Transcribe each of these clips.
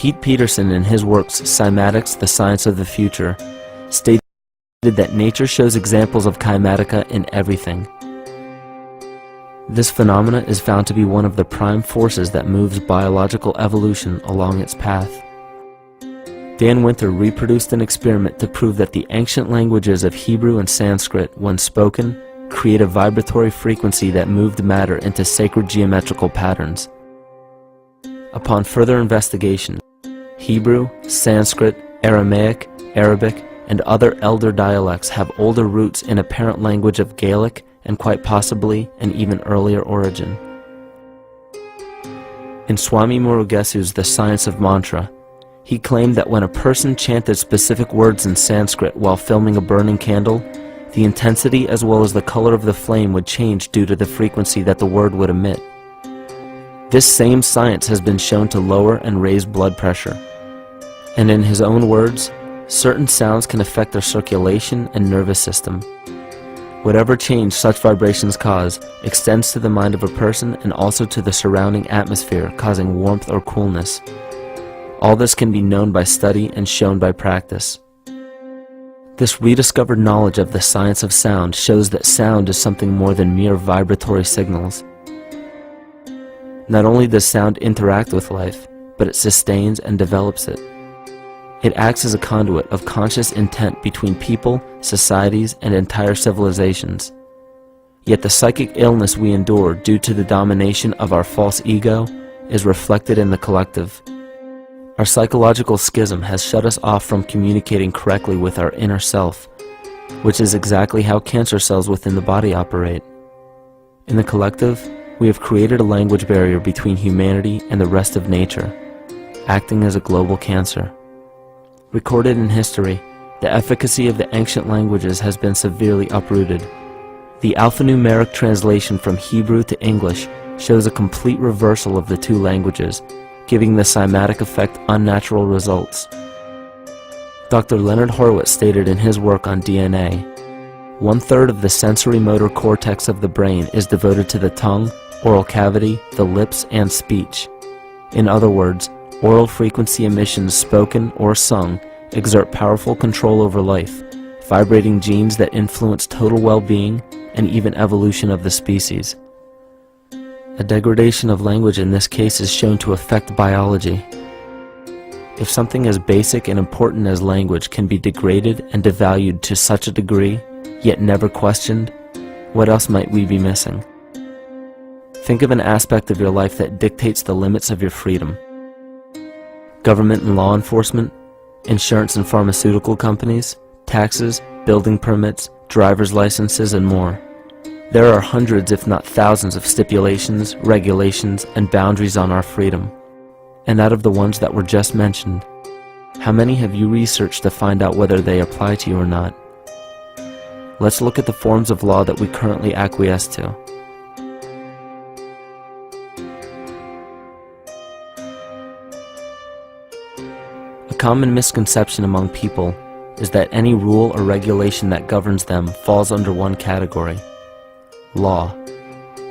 Pete Peterson, in his works Cymatics, The Science of the Future, stated that nature shows examples of Kymatica in everything. This phenomena is found to be one of the prime forces that moves biological evolution along its path. Dan Winter reproduced an experiment to prove that the ancient languages of Hebrew and Sanskrit, when spoken, create a vibratory frequency that moved matter into sacred geometrical patterns. Upon further investigation, Hebrew, Sanskrit, Aramaic, Arabic, and other elder dialects have older roots in a parent language of Gaelic and quite possibly an even earlier origin. In Swami Murugesu's The Science of Mantra, he claimed that when a person chanted specific words in Sanskrit while filming a burning candle, the intensity as well as the color of the flame would change due to the frequency that the word would emit. This same science has been shown to lower and raise blood pressure. And in his own words, certain sounds can affect their circulation and nervous system. Whatever change such vibrations cause extends to the mind of a person and also to the surrounding atmosphere, causing warmth or coolness. All this can be known by study and shown by practice. This rediscovered knowledge of the science of sound shows that sound is something more than mere vibratory signals. Not only does sound interact with life, but it sustains and develops it. It acts as a conduit of conscious intent between people, societies, and entire civilizations. Yet the psychic illness we endure due to the domination of our false ego is reflected in the collective. Our psychological schism has shut us off from communicating correctly with our inner self, which is exactly how cancer cells within the body operate. In the collective, we have created a language barrier between humanity and the rest of nature, acting as a global cancer. Recorded in history, the efficacy of the ancient languages has been severely uprooted. The alphanumeric translation from Hebrew to English shows a complete reversal of the two languages, giving the cymatic effect unnatural results. Dr. Leonard Horowitz stated in his work on DNA, 1/3 of the sensory motor cortex of the brain is devoted to the tongue, oral cavity, the lips, and speech. In other words, oral frequency emissions spoken or sung exert powerful control over life, vibrating genes that influence total well-being and even evolution of the species. A degradation of language in this case is shown to affect biology. If something as basic and important as language can be degraded and devalued to such a degree, yet never questioned, what else might we be missing? Think of an aspect of your life that dictates the limits of your freedom. Government and law enforcement, insurance and pharmaceutical companies, taxes, building permits, driver's licenses, and more. There are hundreds if not thousands of stipulations, regulations, and boundaries on our freedom. And out of the ones that were just mentioned, how many have you researched to find out whether they apply to you or not? Let's look at the forms of law that we currently acquiesce to. A common misconception among people is that any rule or regulation that governs them falls under one category: law.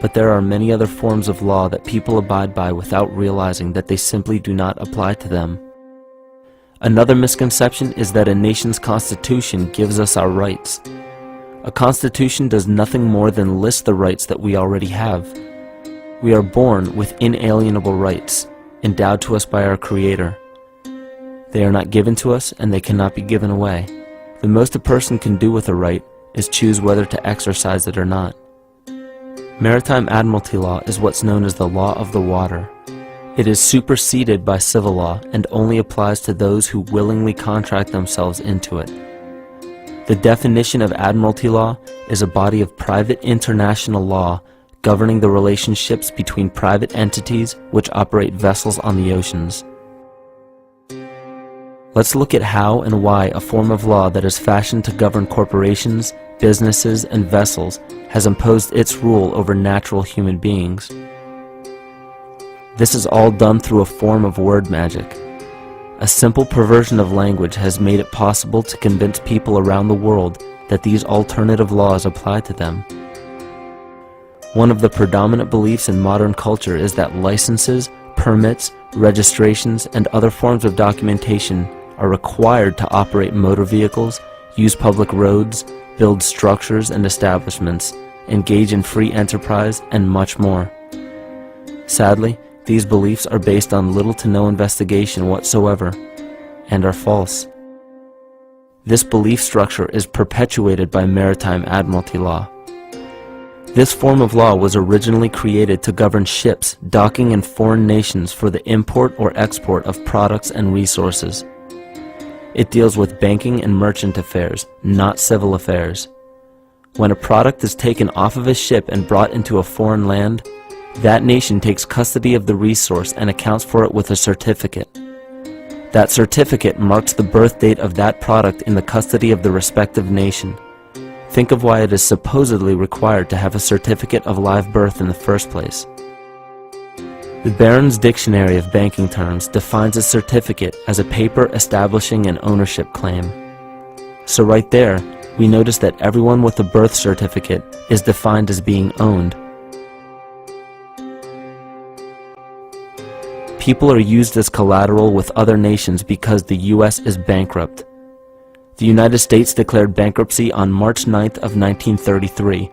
But there are many other forms of law that people abide by without realizing that they simply do not apply to them. Another misconception is that a nation's constitution gives us our rights. A constitution does nothing more than list the rights that we already have. We are born with inalienable rights, endowed to us by our Creator. They are not given to us, and they cannot be given away. The most a person can do with a right is choose whether to exercise it or not. Maritime admiralty law is what's known as the law of the water. It is superseded by civil law and only applies to those who willingly contract themselves into it. The definition of admiralty law is a body of private international law governing the relationships between private entities which operate vessels on the oceans. Let's look at how and why a form of law that is fashioned to govern corporations, businesses, and vessels has imposed its rule over natural human beings. This is all done through a form of word magic. A simple perversion of language has made it possible to convince people around the world that these alternative laws apply to them. One of the predominant beliefs in modern culture is that licenses, permits, registrations, and other forms of documentation are required to operate motor vehicles, use public roads, build structures and establishments, engage in free enterprise, and much more. Sadly, these beliefs are based on little to no investigation whatsoever, and are false. This belief structure is perpetuated by maritime admiralty law. This form of law was originally created to govern ships docking in foreign nations for the import or export of products and resources. It deals with banking and merchant affairs, not civil affairs. When a product is taken off of a ship and brought into a foreign land, that nation takes custody of the resource and accounts for it with a certificate. That certificate marks the birth date of that product in the custody of the respective nation. Think of why it is supposedly required to have a certificate of live birth in the first place. The Barron's Dictionary of Banking Terms defines a certificate as a paper establishing an ownership claim. So right there, we notice that everyone with a birth certificate is defined as being owned. People are used as collateral with other nations because the U.S. is bankrupt. The United States declared bankruptcy on March 9th of 1933.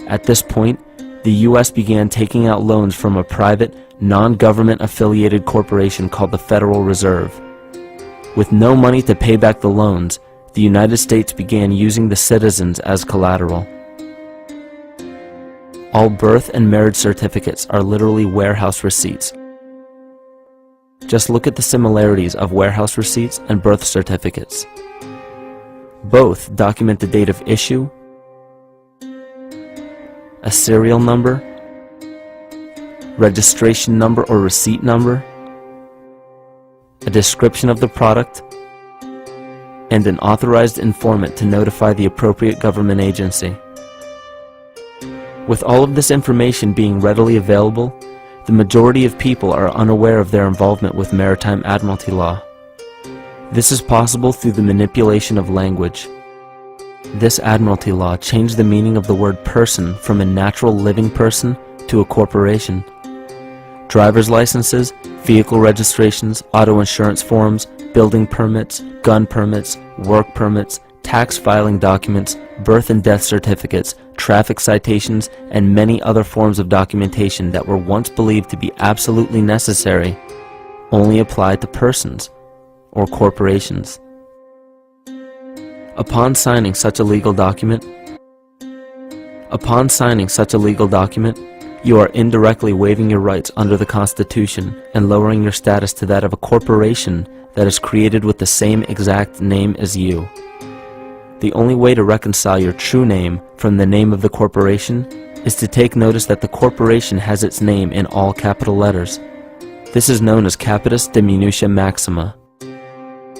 At this point, the U.S. began taking out loans from a private, non-government affiliated corporation called the Federal Reserve. With no money to pay back the loans, the United States began using the citizens as collateral. All birth and marriage certificates are literally warehouse receipts. Just look at the similarities of warehouse receipts and birth certificates. Both document the date of issue, a serial number, registration number or receipt number, a description of the product, and an authorized informant to notify the appropriate government agency. With all of this information being readily available, the majority of people are unaware of their involvement with maritime admiralty law. This is possible through the manipulation of language. This admiralty law changed the meaning of the word person from a natural living person to a corporation. Driver's licenses, vehicle registrations, auto insurance forms, building permits, gun permits, work permits, tax filing documents, birth and death certificates, traffic citations, and many other forms of documentation that were once believed to be absolutely necessary only apply to persons or corporations. Upon signing such a legal document, you are indirectly waiving your rights under the Constitution and lowering your status to that of a corporation that is created with the same exact name as you. The only way to reconcile your true name from the name of the corporation is to take notice that the corporation has its name in all capital letters. This is known as capitis diminutia maxima.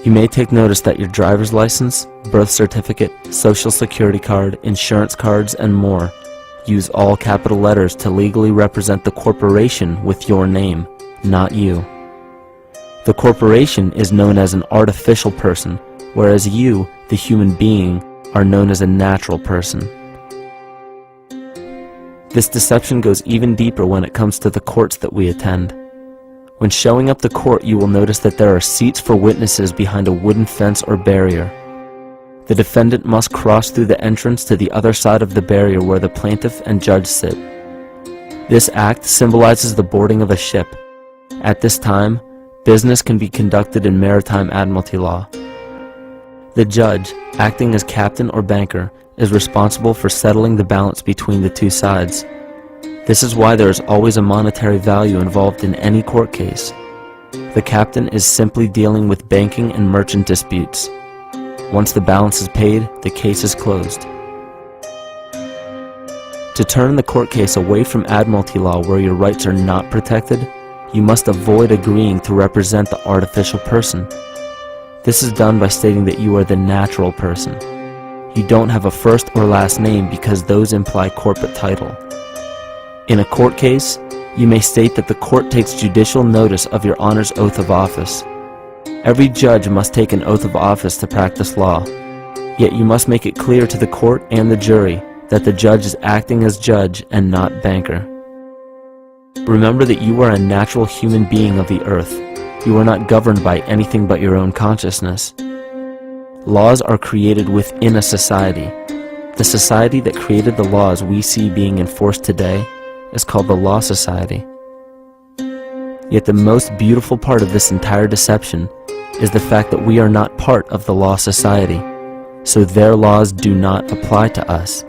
You may take notice that your driver's license, birth certificate, social security card, insurance cards, and more use all capital letters to legally represent the corporation with your name, not you. The corporation is known as an artificial person, whereas you, the human being, are known as a natural person. This deception goes even deeper when it comes to the courts that we attend. When showing up to court, you will notice that there are seats for witnesses behind a wooden fence or barrier. The defendant must cross through the entrance to the other side of the barrier where the plaintiff and judge sit. This act symbolizes the boarding of a ship. At this time, business can be conducted in maritime admiralty law. The judge, acting as captain or banker, is responsible for settling the balance between the two sides. This is why there is always a monetary value involved in any court case. The captain is simply dealing with banking and merchant disputes. Once the balance is paid, the case is closed. To turn the court case away from admiralty law where your rights are not protected, you must avoid agreeing to represent the artificial person. This is done by stating that you are the natural person. You don't have a first or last name because those imply corporate title. In a court case, you may state that the court takes judicial notice of your honor's oath of office. Every judge must take an oath of office to practice law, yet you must make it clear to the court and the jury that the judge is acting as judge and not banker. Remember that you are a natural human being of the earth. You are not governed by anything but your own consciousness. Laws are created within a society. The society that created the laws we see being enforced today is called the Law Society. Yet the most beautiful part of this entire deception is the fact that we are not part of the Law Society, so their laws do not apply to us.